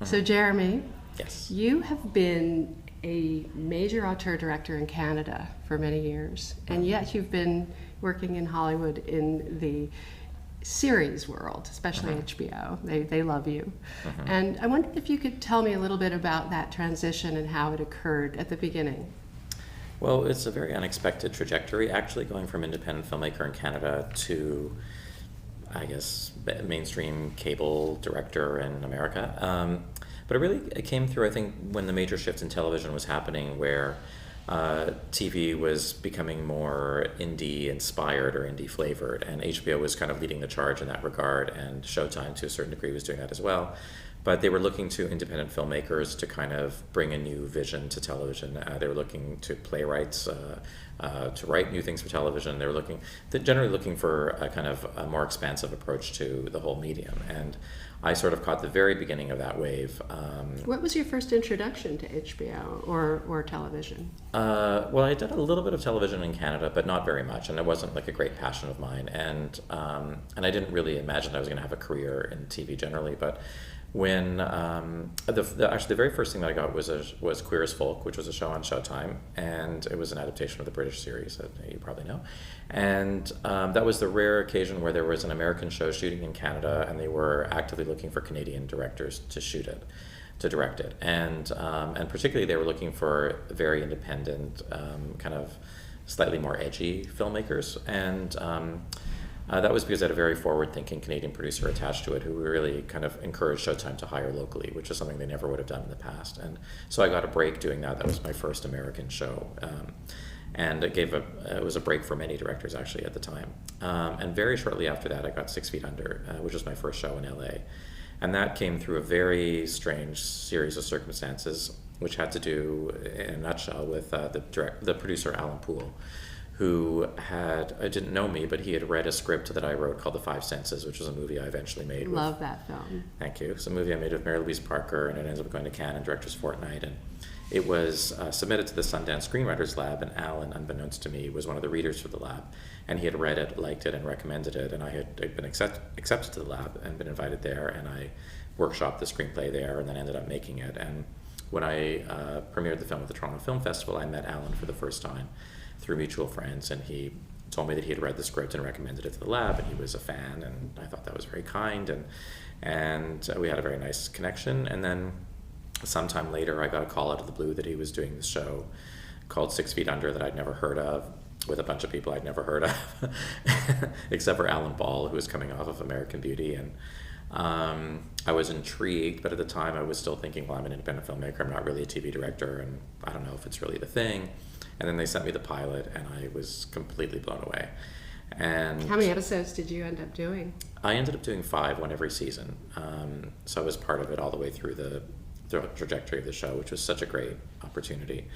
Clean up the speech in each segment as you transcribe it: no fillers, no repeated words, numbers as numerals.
So Jeremy, Yes. you have been a major auteur director in Canada for many years, and yet you've been working in Hollywood in the series world, especially HBO. They love you. And I wondered if you could tell me a little bit about that transition and how it occurred at the beginning. Well, it's a very unexpected trajectory, actually, going from independent filmmaker in Canada to, I guess, mainstream cable director in America. But it came through, I think, when the major shift in television was happening, where TV was becoming more indie-inspired or indie-flavored, and HBO was kind of leading the charge in that regard, and Showtime, to a certain degree, was doing that as well. But they were looking to independent filmmakers to kind of bring a new vision to television. They were looking to playwrights to write new things for television. They're generally looking for a kind of a more expansive approach to the whole medium. And I sort of caught the very beginning of that wave. What was your first introduction to HBO or television? Well, I did a little bit of television in Canada, but not very much, and it wasn't like a great passion of mine. And I didn't really imagine I was going to have a career in TV generally. But when actually the very first thing that I got was Queer as Folk, which was a show on Showtime, and it was an adaptation of the British series that you probably know. And that was the rare occasion where there was an American show shooting in Canada, and they were actively looking for Canadian directors to direct it, and particularly they were looking for very independent, kind of slightly more edgy filmmakers, and that was because I had a very forward-thinking Canadian producer attached to it who really kind of encouraged Showtime to hire locally, which is something they never would have done in the past. And so I got a break doing that. That was my first American show. And it was a break for many directors, actually, at the time. And very shortly after that, I got 6 Feet Under, which was my first show in LA. And that came through a very strange series of circumstances, which had to do, in a nutshell, with the producer, Alan Poole, who didn't know me, but he had read a script that I wrote called The Five Senses, which was a movie I eventually made. Love that film. Thank you. It's a movie I made with Mary Louise Parker, and it ended up going to Cannes and Directors Fortnight. And it was submitted to the Sundance Screenwriters Lab, and Alan, unbeknownst to me, was one of the readers for the lab. And he had read it, liked it, and recommended it, and I'd been accepted to the lab and been invited there, and I workshopped the screenplay there and then ended up making it. And when I premiered the film at the Toronto Film Festival, I met Alan for the first time through mutual friends, and he told me that he had read the script and recommended it to the lab, and he was a fan, and I thought that was very kind, and we had a very nice connection. And then sometime later I got a call out of the blue that he was doing this show called 6 Feet Under that I'd never heard of, with a bunch of people I'd never heard of, except for Alan Ball, who was coming off of American Beauty. And I was intrigued, but at the time I was still thinking, well, I'm an independent filmmaker, I'm not really a TV director, and I don't know if it's really the thing. And then they sent me the pilot, and I was completely blown away. And how many episodes did you end up doing? I ended up doing 5, one every season. So I was part of it all the way through the trajectory of the show, which was such a great opportunity.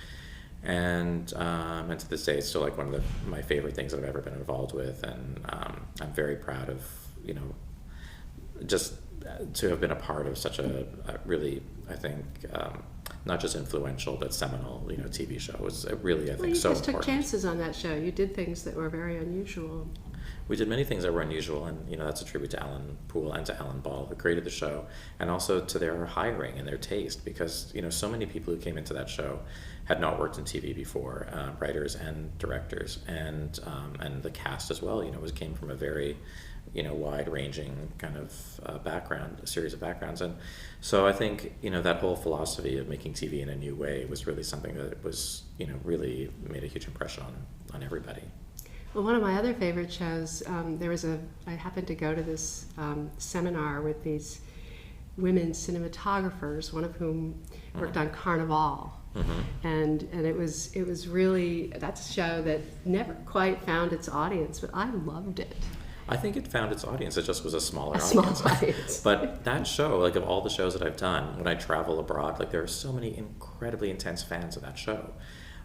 And to this day, it's still like one of my favorite things that I've ever been involved with. And I'm very proud of, just to have been a part of such a really, I think, not just influential but seminal, TV show. It was really, I think, so important. You just took chances on that show. You did things that were very unusual. We did many things that were unusual, and that's a tribute to Alan Poole and to Alan Ball, who created the show, and also to their hiring and their taste, because so many people who came into that show had not worked in TV before, writers and directors, and the cast as well. Came from a very wide-ranging kind of background, a series of backgrounds. And so I think, that whole philosophy of making TV in a new way was really something that was, really made a huge impression on everybody. Well, one of my other favorite shows, I happened to go to this seminar with these women cinematographers, one of whom worked on Carnival. And it was really, that's a show that never quite found its audience, but I loved it. I think it found its audience. It just was a smaller audience. Small audience. But that show, like of all the shows that I've done, when I travel abroad, like there are so many incredibly intense fans of that show.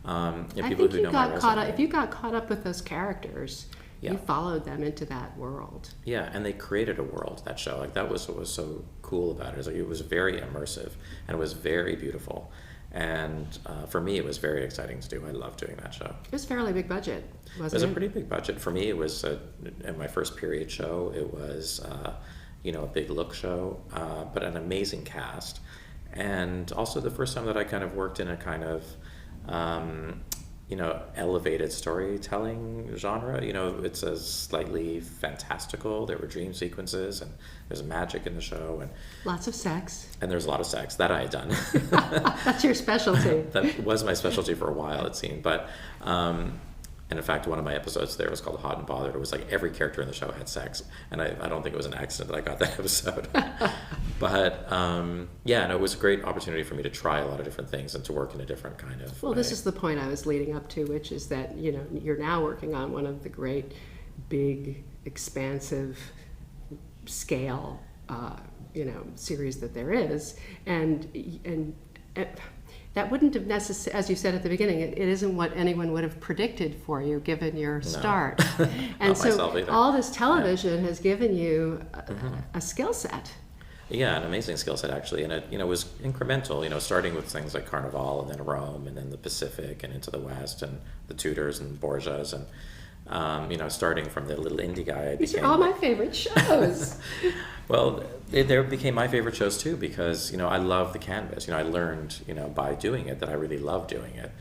I think if you got caught up with those characters, you followed them into that world. Yeah, and they created a world, that show. Like that was what was so cool about it. It was very immersive, and it was very beautiful. And for me, it was very exciting to do. I loved doing that show. It was a fairly big budget, wasn't it? It was a pretty big budget. For me, it was, in my first period show, it was, a big look show, but an amazing cast. And also the first time that I kind of worked in a kind of, elevated storytelling genre. It's a slightly fantastical. There were dream sequences, and there's magic in the show, and Lots of sex. there's a lot of sex that I had done. That's your specialty. That was my specialty for a while, it seemed. But and in fact, one of my episodes there was called Hot and Bothered. It was like every character in the show had sex, and I don't think it was an accident that I got that episode. But and it was a great opportunity for me to try a lot of different things and to work in a different kind of Well, way. this is the point I was leading up to, which is that, you're now working on one of the great, big, expansive scale, series that there is. And that wouldn't have necessarily, as you said at the beginning, it isn't what anyone would have predicted for you given your start. And Not so myself either. all this television has given you a skill set. Yeah, an amazing skill set actually, and it was incremental. Starting with things like Carnival, and then Rome, and then the Pacific, and into the West, and the Tudors and Borgias, and starting from the little indie guy. These are all my favorite shows. Well, they became my favorite shows too because I love the canvas. I learned by doing it that I really love doing it.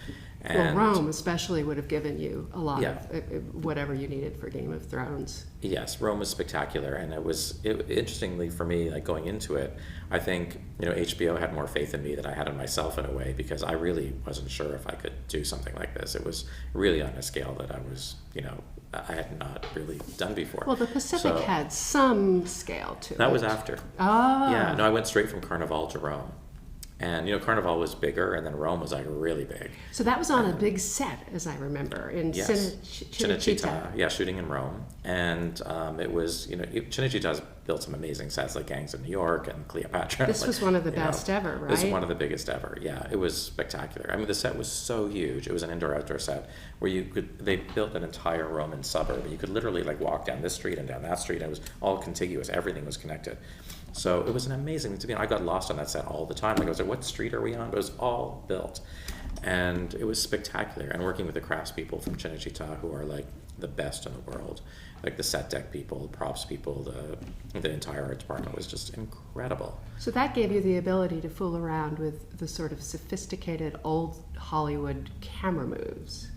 And well, Rome especially would have given you a lot Yeah. of whatever you needed for Game of Thrones. Yes, Rome was spectacular, and interestingly for me, like going into it, I think HBO had more faith in me than I had in myself in a way because I really wasn't sure if I could do something like this. It was really on a scale that I was I had not really done before. Well, the Pacific So had some scale to it. that was after. Oh. Yeah, no, I went straight from Carnival to Rome. And Carnival was bigger, and then Rome was like really big. So that was on a big set, as I remember, in Yes, Cinecittà. yeah, shooting in Rome, and it was Cinecittà's built some amazing sets like Gangs of New York and Cleopatra. This was one of the best ever, right? It was one of the biggest ever. Yeah, it was spectacular. I mean, the set was so huge. It was an indoor-outdoor set where they built an entire Roman suburb, and you could literally like walk down this street and down that street, and it was all contiguous. Everything was connected. So it was an amazing thing to be. I got lost on that set all the time. Like I was like, what street are we on? But it was all built, and it was spectacular. And working with the craftspeople from Cinecittà, who are like the best in the world, like the set deck people, the props people, the entire art department was just incredible. So that gave you the ability to fool around with the sort of sophisticated old Hollywood camera moves.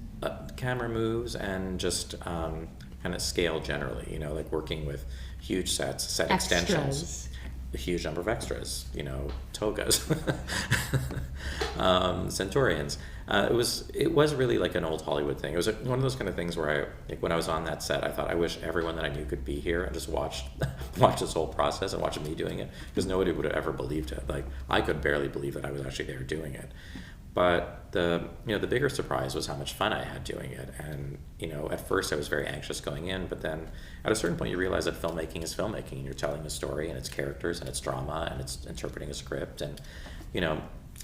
Camera moves and just kind of scale generally. Like working with huge sets, set extensions. A huge number of extras, togas, centurions. It was really like an old Hollywood thing. It was one of those kind of things where when I was on that set, I thought I wish everyone that I knew could be here and just watch this whole process and watch me doing it, because nobody would have ever believed it. Like I could barely believe that I was actually there doing it. But the bigger surprise was how much fun I had doing it. And at first I was very anxious going in, but then at a certain point you realize that filmmaking is filmmaking, and you're telling a story, and it's characters, and it's drama, and it's interpreting a script, and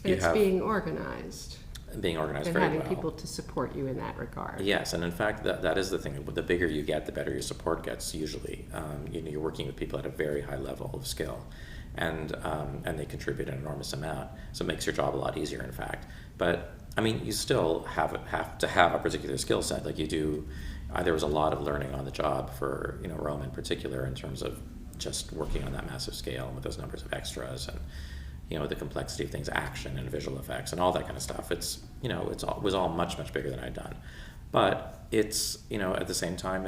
It's being organized and very well. having people to support you in that regard. Yes, and in fact that is the thing. The bigger you get, the better your support gets. Usually, you're working with people at a very high level of skill, and they contribute an enormous amount. So it makes your job a lot easier, in fact. But I mean, you still have to have a particular skill set. Like you do. There was a lot of learning on the job for Rome in particular, in terms of just working on that massive scale and with those numbers of extras and the complexity of things, action and visual effects and all that kind of stuff. It was all much bigger than I'd done. But it's at the same time,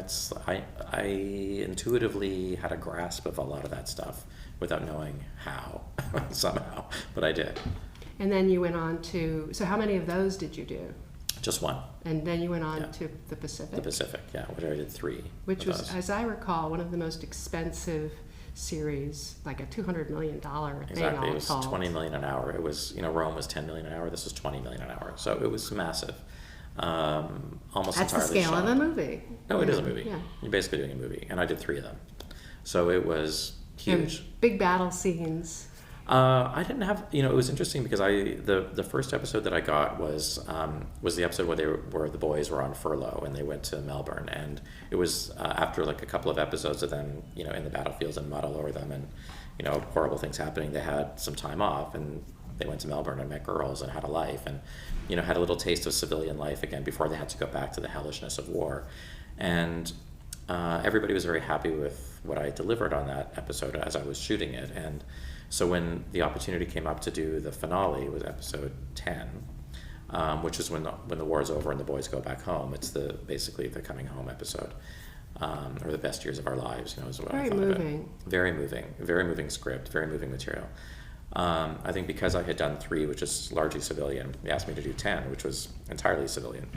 I intuitively had a grasp of a lot of that stuff without knowing how somehow, but I did. And then you went on to, so how many of those did you do? Just one. And then you went on to the Pacific? The Pacific, yeah, which I did 3. Which was, as I recall, one of the most expensive series, like a $200 million thing. Exactly, it was told. $20 million an hour. It was, Rome was $10 million an hour. This was $20 million an hour. So it was massive. Almost That's the entirely scale shot. of a movie. No, it is a movie. Yeah. You're basically doing a movie, and I did 3 of them. So it was huge. And big battle scenes. I didn't have, it was interesting because the first episode that I got was the episode where the boys were on furlough and they went to Melbourne, and it was after like a couple of episodes of them, in the battlefields and mud all over them, and horrible things happening. They had some time off, and they went to Melbourne and met girls and had a life, and had a little taste of civilian life again before they had to go back to the hellishness of war, and everybody was very happy with what I delivered on that episode as I was shooting it, and So when the opportunity came up to do the finale, it was episode 10, which is when the war's over and the boys go back home. It's basically the coming home episode, or the best years of our lives. Is what I thought of it. Very moving script, very moving material. I think because I had done 3, which is largely civilian, they asked me to do 10, which was entirely civilian.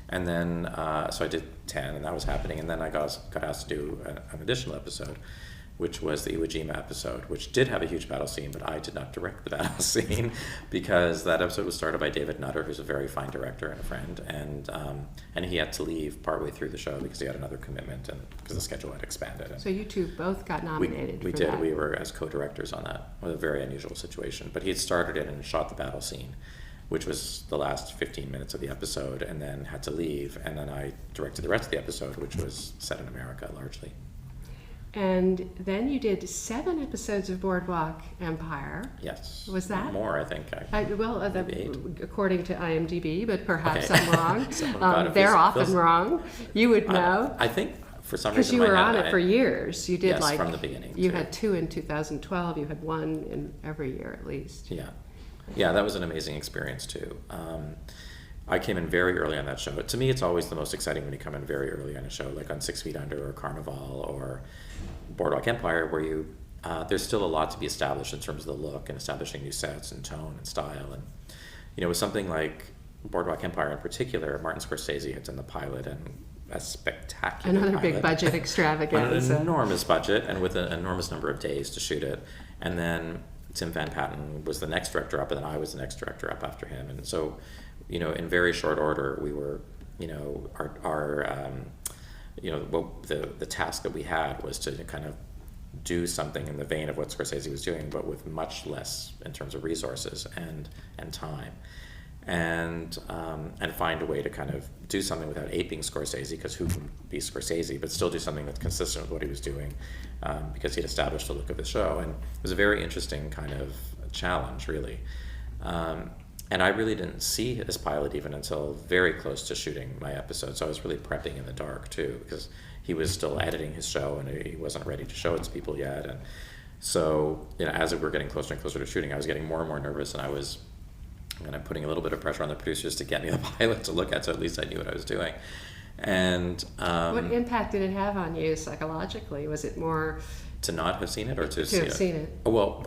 And then, so I did 10, and that was happening. And then I got asked to do an additional episode, which was the Iwo Jima episode, which did have a huge battle scene, but I did not direct the battle scene because that episode was started by David Nutter, who's a very fine director and a friend, and he had to leave partway through the show because he had another commitment and because the schedule had expanded. And so you two both got nominated we for did. that. We were as co-directors on that. It was a very unusual situation. But he had started it and shot the battle scene, which was the last 15 minutes of the episode, and then had to leave. And then I directed the rest of the episode, which was set in America largely. And then you did 7 episodes of Boardwalk Empire. Yes. Was that? More, I think. Maybe 8. According to IMDb, but perhaps Okay. I'm wrong. So They're often wrong. You would know. I think for some Because reason you in were my on head, it for years. You did yes, from the beginning. You too. had 2 in 2012. You had 1 in every year at least. Yeah, that was an amazing experience too. I came in very early on that show. To me, it's always the most exciting when you come in very early on a show, like on 6 Feet Under or Carnival or Boardwalk Empire, where there's still a lot to be established in terms of the look and establishing new sets and tone and style. And with something like Boardwalk Empire in particular, Martin Scorsese had done the pilot, and a spectacular Another pilot, big budget extravaganza. an enormous budget and with an enormous number of days to shoot it. And then Tim Van Patten was the next director up, and then I was the next director up after him. And so, in very short order, we were, the task that we had was to kind of do something in the vein of what Scorsese was doing, but with much less in terms of resources and time, and find a way to kind of do something without aping Scorsese, because who can be Scorsese, but still do something that's consistent with what he was doing, because he'd established the look of the show. And it was a very interesting kind of challenge, really. And I really didn't see his pilot even until very close to shooting my episode, so I was really prepping in the dark too, because he was still editing his show and he wasn't ready to show it to people yet. And so, as we were getting closer and closer to shooting, I was getting more and more nervous, and I was kind of putting a little bit of pressure on the producers to get me the pilot to look at, so at least I knew what I was doing. And what impact did it have on you psychologically? Was it more to not have seen it, or to see have it? Seen it? Well,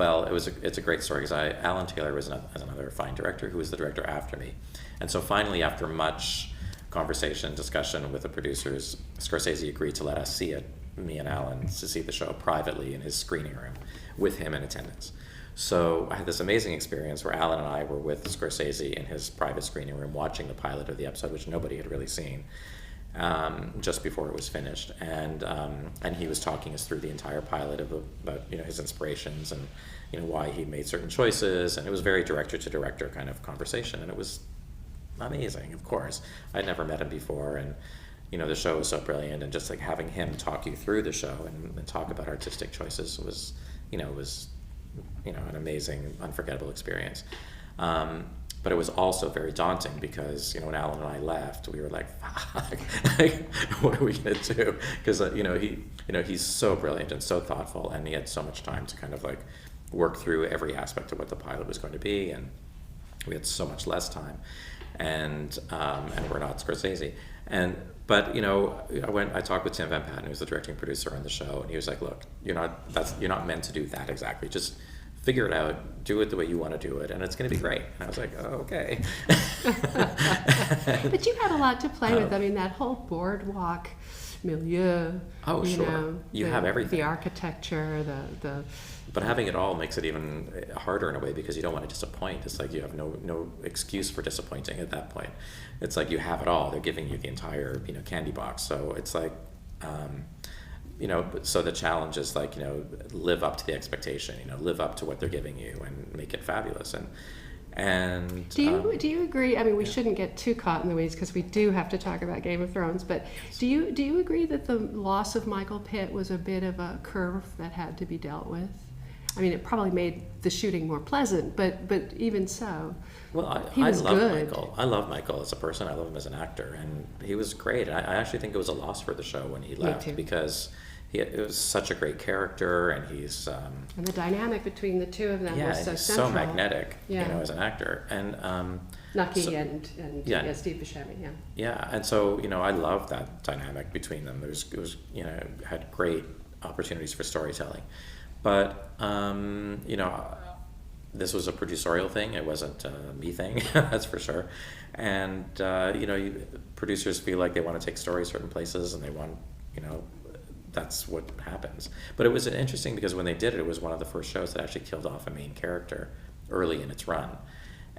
it's a great story, because Alan Taylor was another fine director who was the director after me, and so finally, after much conversation, discussion with the producers, Scorsese agreed to let us see it, me and Alan, to see the show privately in his screening room with him in attendance. So I had this amazing experience where Alan and I were with Scorsese in his private screening room watching the pilot of the episode, which nobody had really seen, just before it was finished, and he was talking us through the entire pilot about his inspirations and why he made certain choices, and it was very director to director kind of conversation, and it was amazing. Of course, I'd never met him before, and the show was so brilliant, and just like having him talk you through the show and talk about artistic choices was an amazing, unforgettable experience. But it was also very daunting, because when Alan and I left, we were like, "Fuck, what are we gonna do?" Because he's so brilliant and so thoughtful, and he had so much time to kind of like work through every aspect of what the pilot was going to be, and we had so much less time, and we're not Scorsese. But I talked with Tim Van Patten, who's the directing producer on the show, and he was like, "Look, you're not meant to do that exactly. Just figure it out, do it the way you want to do it, and it's going to be great." And I was like, "Oh, okay." But you had a lot to play with. I mean, that whole boardwalk milieu. Oh, sure. You have everything. The architecture, the. But having it all makes it even harder in a way, because you don't want to disappoint. It's like you have no excuse for disappointing at that point. It's like you have it all. They're giving you the entire candy box. So it's like, so the challenge is like, live up to the expectation. Live up to what they're giving you and make it fabulous. And do you agree? I mean, we shouldn't get too caught in the weeds, because we do have to talk about Game of Thrones. But do you agree that the loss of Michael Pitt was a bit of a curve that had to be dealt with? I mean, it probably made the shooting more pleasant, but even so, well, I love Michael. I love Michael as a person. I love him as an actor, and he was great. I actually think it was a loss for the show when he left, because it was such a great character, and he's And the dynamic between the two of them yeah, was so he's central. so magnetic, Yeah. as an actor, and Nucky so- and yeah. Steve Buscemi, yeah. yeah, and so I loved that dynamic between them. It was had great opportunities for storytelling, but this was a producerial thing. It wasn't a me thing, that's for sure. And producers feel like they want to take stories certain places, and they want that's what happens. But it was interesting because when they did it, it was one of the first shows that actually killed off a main character early in its run,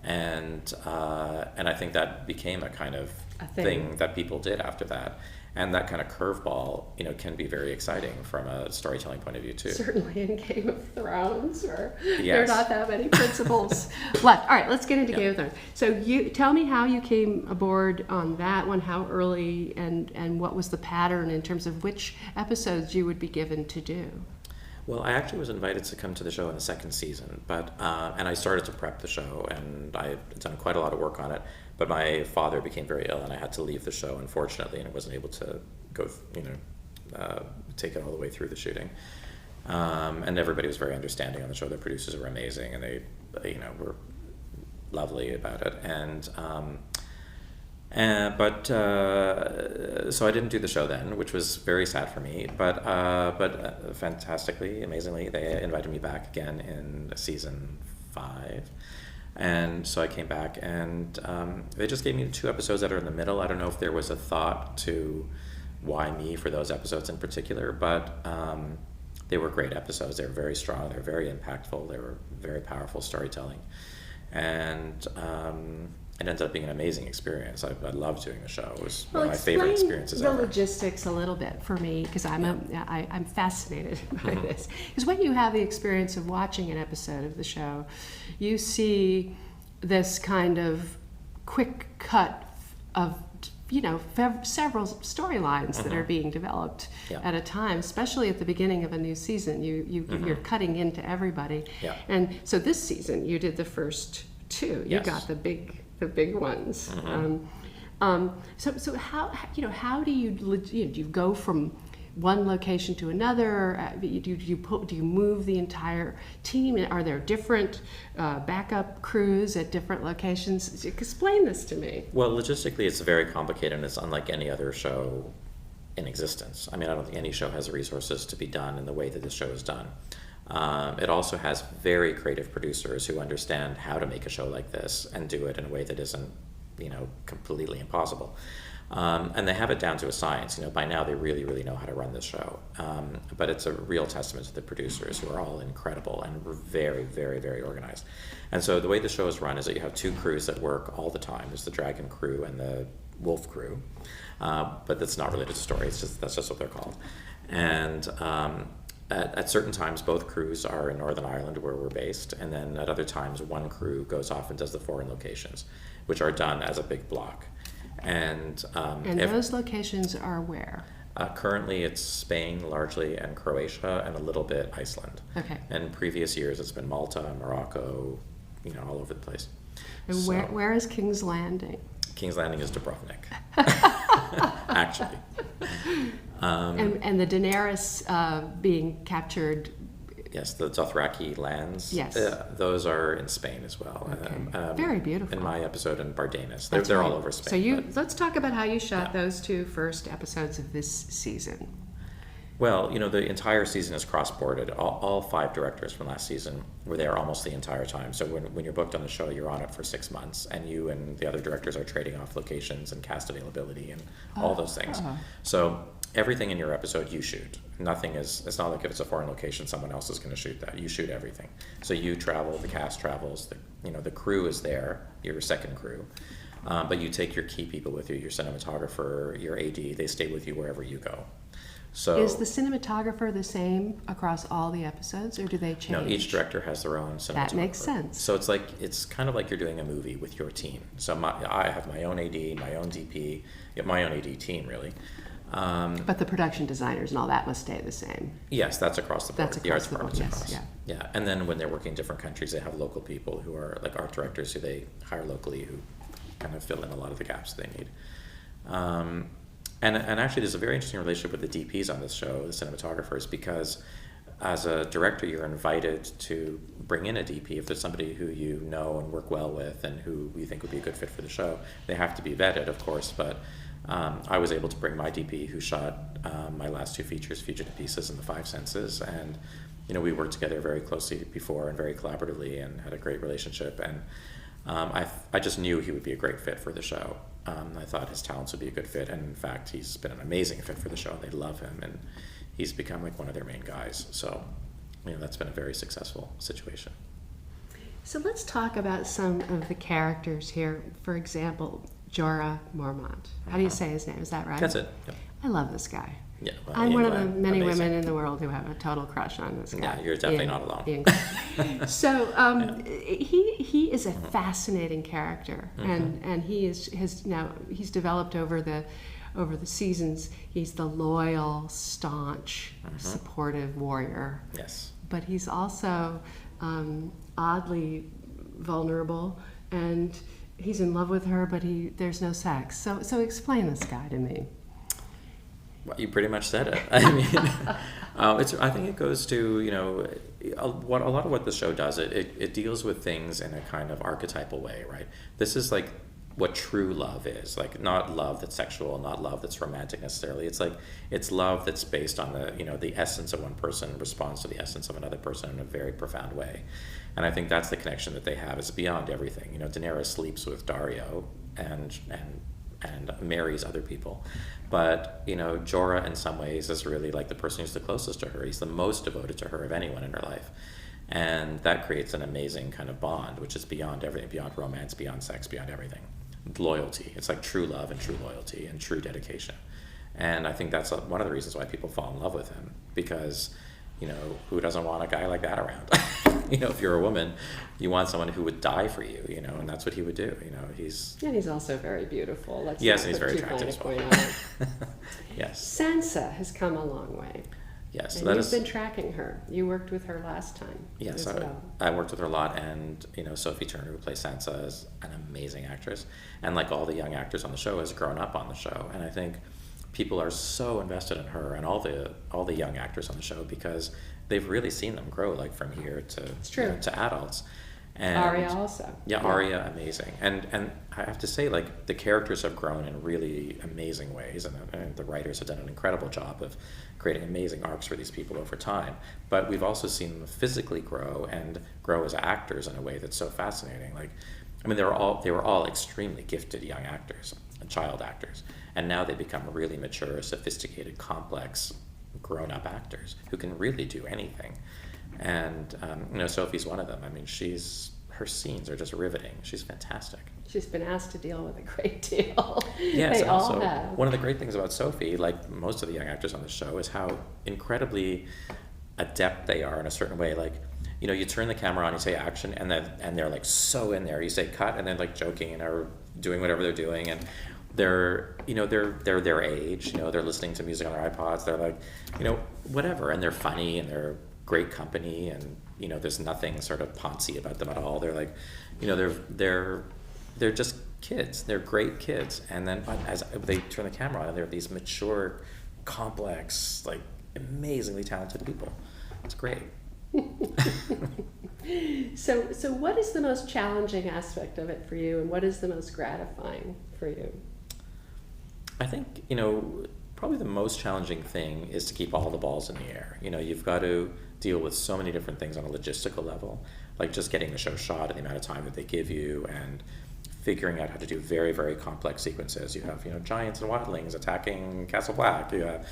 and I think that became a kind of A thing that people did after that. And that kind of curveball, can be very exciting from a storytelling point of view too. Certainly in Game of Thrones, where there are Yes. not that many principles left. All right, let's get into Yeah. Game of Thrones. So you tell me how you came aboard on that one, how early, and what was the pattern in terms of which episodes you would be given to do. Well, I actually was invited to come to the show in the second season, but and I started to prep the show, and I had done quite a lot of work on it. But my father became very ill, and I had to leave the show, unfortunately, and I wasn't able to go, take it all the way through the shooting. And everybody was very understanding on the show. The producers were amazing, and they, were lovely about it. So I didn't do the show then, which was very sad for me. But fantastically, amazingly, they invited me back again in season 5. And so I came back, and they just gave me 2 episodes that are in the middle. I don't know if there was a thought to why me for those episodes in particular, but they were great episodes. They were very strong. They were very impactful. They were very powerful storytelling. And it ended up being an amazing experience. I loved doing the show. It was one of my favorite experiences the ever. logistics a little bit for me, because I'm fascinated by this. Because when you have the experience of watching an episode of the show, you see this kind of quick cut of several storylines that are being developed at a time, especially at the beginning of a new season. You're cutting into everybody. Yeah. And so this season you did the first 2. You Yes. got the big ones. So how do you go from one location to another? Do you move the entire team? Are there different backup crews at different locations? Explain this to me. Well, logistically, it's very complicated, and it's unlike any other show in existence. I mean, I don't think any show has the resources to be done in the way that this show is done. It also has very creative producers who understand how to make a show like this and do it in a way that isn't, completely impossible. And they have it down to a science. By now they really, really know how to run this show. But it's a real testament to the producers, who are all incredible and very, very, very organized. And so the way the show is run is that you have 2 crews that work all the time. There's the Dragon crew and the Wolf crew. But that's not related to story. That's just what they're called. And at certain times, both crews are in Northern Ireland, where we're based, and then at other times, one crew goes off and does the foreign locations, which are done as a big block. And those locations are where? Currently, it's Spain largely, and Croatia, and a little bit Iceland. Okay. And in previous years, it's been Malta, Morocco, all over the place. And So, where is King's Landing? King's Landing is Dubrovnik, actually. And the Daenerys being captured. Yes, the Dothraki lands. Yes. Those are in Spain as well. Okay. Very beautiful. In my episode in Bardenas. That's They're right. all over Spain. So let's talk about how you shot those 2 first episodes of this season. Well, the entire season is cross-boarded. All 5 directors from last season were there almost the entire time. So when you're booked on the show, you're on it for 6 months, and you and the other directors are trading off locations and cast availability and all those things. So everything in your episode you shoot. It's not like if it's a foreign location, someone else is going to shoot that. You shoot everything. So you travel, the cast travels, the crew is there, your second crew. But you take your key people with you, your cinematographer, your AD, they stay with you wherever you go. So Is the cinematographer the same across all the episodes, or do they change? No, each director has their own cinematographer. That makes sense. So it's kind of like you're doing a movie with your team. So I have my own AD, my own DP, my own AD team, really. But the production designers and all that must stay the same. Yes, that's across the board. That's the art across the board, department's yes, across. Yeah, and then when they're working in different countries, they have local people who are like art directors who they hire locally, who kind of fill in a lot of the gaps they need. And actually, there's a very interesting relationship with the DPs on this show, the cinematographers, because as a director, you're invited to bring in a DP if there's somebody who you know and work well with and who you think would be a good fit for the show. They have to be vetted, of course, but I was able to bring my DP who shot my last 2 features, Fugitive Pieces and The Five Senses, and we worked together very closely before and very collaboratively and had a great relationship, and I just knew he would be a great fit for the show. I thought his talents would be a good fit, and in fact, he's been an amazing fit for the show. They love him, and he's become like one of their main guys. So, that's been a very successful situation. So let's talk about some of the characters here. For example, Jorah Mormont. How do you say his name? Is that right? That's it. Yep. I love this guy. Yeah, well, I'm one of the Ian Glenn, many amazing. women in the world who have a total crush on this guy. Yeah, you're definitely not alone. Ian Glenn. So he is a fascinating character, and he's developed over the seasons. He's the loyal, staunch, supportive warrior. Yes. But he's also oddly vulnerable, and he's in love with her, but there's no sex. So explain this guy to me. Well, you pretty much said it. I mean, I think it goes to a lot of what the show does. It deals with things in a kind of archetypal way, right? This is like what true love is, like not love that's sexual, not love that's romantic necessarily. It's love that's based on the essence of one person responds to the essence of another person in a very profound way, and I think that's the connection that they have. It's beyond everything. Daenerys sleeps with Dario and marries other people, but Jorah in some ways is really like the person who's the closest to her. He's the most devoted to her of anyone in her life, and that creates an amazing kind of bond, which is beyond everything, beyond romance, beyond sex, beyond everything. Loyalty. It's like true love and true loyalty and true dedication, and I think that's one of the reasons why people fall in love with him, because who doesn't want a guy like that around? If you're a woman, you want someone who would die for you, and that's what he would do. He's also very beautiful. Yes, he's very attractive as well. Yes. Sansa has come a long way. Yes, and you've been tracking her. You worked with her last time. Yes, well. I worked with her a lot, and Sophie Turner, who plays Sansa, is an amazing actress, and like all the young actors on the show, has grown up on the show, and I think people are so invested in her and all the young actors on the show because they've really seen them grow, like from here to adults. And Arya also. Yeah, Arya, amazing. And I have to say, like, the characters have grown in really amazing ways, and the writers have done an incredible job of creating amazing arcs for these people over time. But we've also seen them physically grow and grow as actors in a way that's so fascinating. Like, I mean, they were all extremely gifted young actors, child actors, and now they become really mature, sophisticated, complex, grown-up actors who can really do anything. And Sophie's one of them. I mean, her scenes are just riveting. She's fantastic. She's been asked to deal with a great deal. Yes, they all have. One of the great things about Sophie, like most of the young actors on the show, is how incredibly adept they are in a certain way. Like, you turn the camera on, you say action, and they're like so in there. You say cut, and then like joking and are doing whatever they're doing, and they're their age. They're listening to music on their iPods. They're like, whatever, and they're funny and they're great company, and there's nothing sort of poncy about them at all. They're like, they're just kids. They're great kids, and then as they turn the camera on, they're these mature, complex, like amazingly talented people. It's great. So what is the most challenging aspect of it for you, and what is the most gratifying for you? I think, probably the most challenging thing is to keep all the balls in the air. You've got to deal with so many different things on a logistical level, like just getting the show shot in the amount of time that they give you, and figuring out how to do very, very complex sequences. You have, giants and wildlings attacking Castle Black. You have,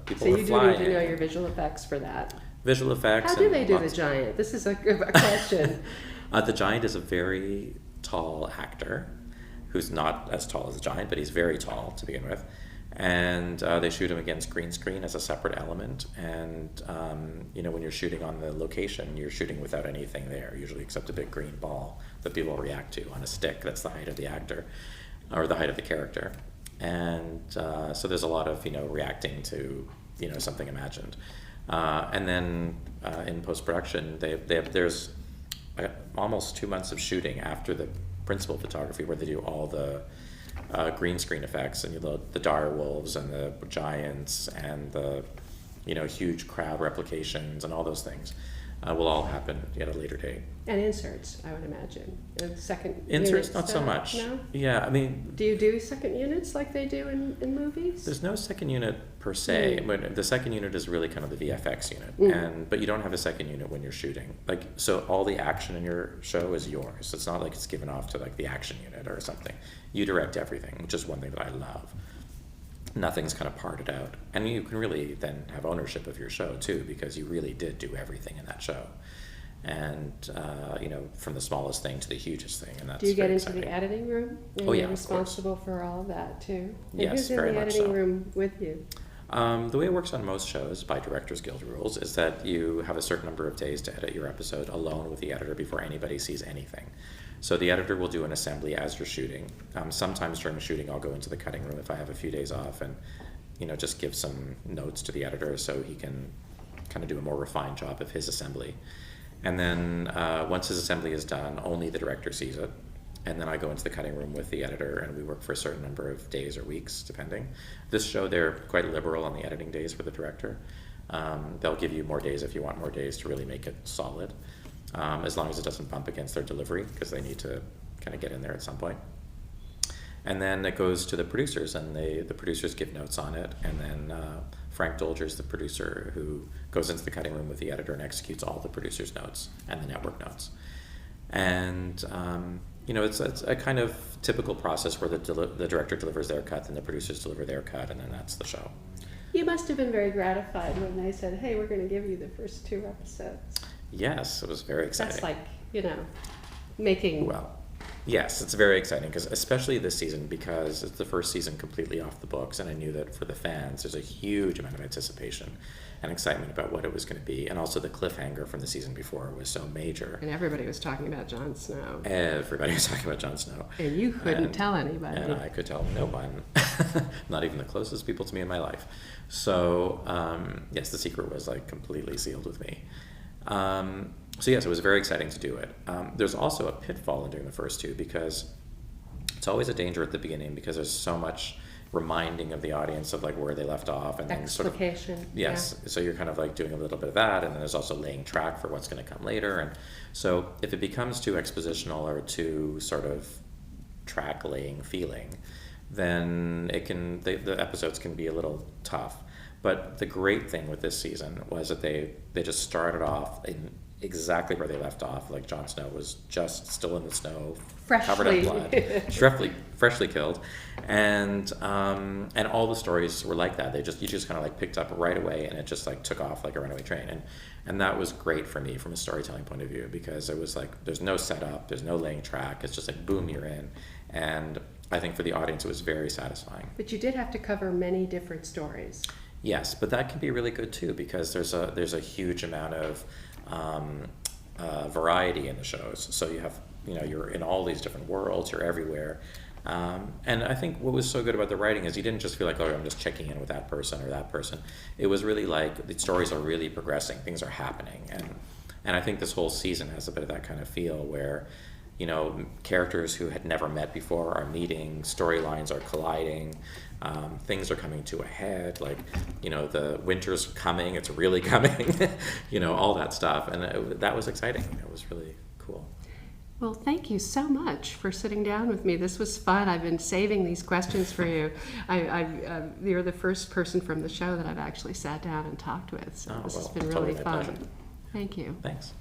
people So you do flying. need to know your visual effects for that. Visual effects. How do they do the giant? This is a question. The giant is a very tall actor who's not as tall as the giant, but he's very tall to begin with. And they shoot him against green screen as a separate element. And, when you're shooting on the location, you're shooting without anything there, usually except a big green ball that people react to on a stick. That's the height of the actor, or the height of the character. And so there's a lot of, reacting to, something imagined. And then in post-production, there's almost 2 months of shooting after the principal photography where they do all the green screen effects, and the dire wolves and the giants and the huge crowd replications and all those things will all happen at a later date. And inserts, I would imagine. Second Inserts, units, not so much. No? Yeah, I mean. Do you do second units like they do in movies? There's no second unit per se. But the second unit is really kind of the VFX unit, but you don't have a second unit when you're shooting. So all the action in your show is yours. It's not like it's given off to the action unit or something. You direct everything, which is one thing that I love. Nothing's kind of parted out, and you can really then have ownership of your show too, because you really did do everything in that show, and from the smallest thing to the hugest thing. And that's do you get into exciting. the editing room? And Yeah, you're responsible for all of that too. And Yes, who's in very the much editing so. room with you? The way it works on most shows, by Directors Guild rules, is that you have a certain number of days to edit your episode alone with the editor before anybody sees anything. So the editor will do an assembly as you're shooting. Sometimes during shooting, I'll go into the cutting room if I have a few days off and just give some notes to the editor so he can kind of do a more refined job of his assembly. And then once his assembly is done, only the director sees it. And then I go into the cutting room with the editor, and we work for a certain number of days or weeks, depending. This show, they're quite liberal on the editing days for the director. They'll give you more days if you want more days to really make it solid, as long as it doesn't bump against their delivery, because they need to kind of get in there at some point. And then it goes to the producers, and the producers give notes on it, and then Frank Dolger's the producer who goes into the cutting room with the editor and executes all the producers' notes and the network notes. And it's a kind of typical process where the director delivers their cut, then the producers deliver their cut, and then that's the show. You must have been very gratified when they said, "Hey, we're going to give you the first 2 episodes." Yes, it was very exciting. That's like, making... Well, yes, it's very exciting, because especially this season, because it's the first season completely off the books, and I knew that for the fans, there's a huge amount of anticipation and excitement about what it was going to be, and also the cliffhanger from the season before was so major. And everybody was talking about Jon Snow. Everybody was talking about Jon Snow. And you couldn't tell anybody. And I could tell no one, not even the closest people to me in my life. So, yes, the secret was completely sealed with me. So yes, it was very exciting to do it. There's also a pitfall in doing the first 2, because it's always a danger at the beginning, because there's so much reminding of the audience of where they left off, and then Explication. Yes, so you're kind of doing a little bit of that, and then there's also laying track for what's going to come later. And so if it becomes too expositional or too sort of track laying feeling, then the episodes can be a little tough. But the great thing with this season was that they just started off in exactly where they left off. Jon Snow was just still in the snow, covered in blood, freshly killed, and all the stories were like that. You just kind of picked up right away, and it just took off like a runaway train, and that was great for me from a storytelling point of view, because it was there's no setup, there's no laying track. It's just boom, you're in, and I think for the audience it was very satisfying. But you did have to cover many different stories. Yes, but that can be really good too, because there's a huge amount of variety in the shows. So you have, you're in all these different worlds, you're everywhere. And I think what was so good about the writing is you didn't just feel I'm just checking in with that person or that person. It was really the stories are really progressing, things are happening. And I think this whole season has a bit of that kind of feel where, characters who had never met before are meeting, storylines are colliding, things are coming to a head, the winter's coming, it's really coming, all that stuff. And that was exciting. It was really cool. Well, thank you so much for sitting down with me. This was fun. I've been saving these questions for you. You're the first person from the show that I've actually sat down and talked with, so this has been really totally my fun. pleasure. Thank you. Thanks.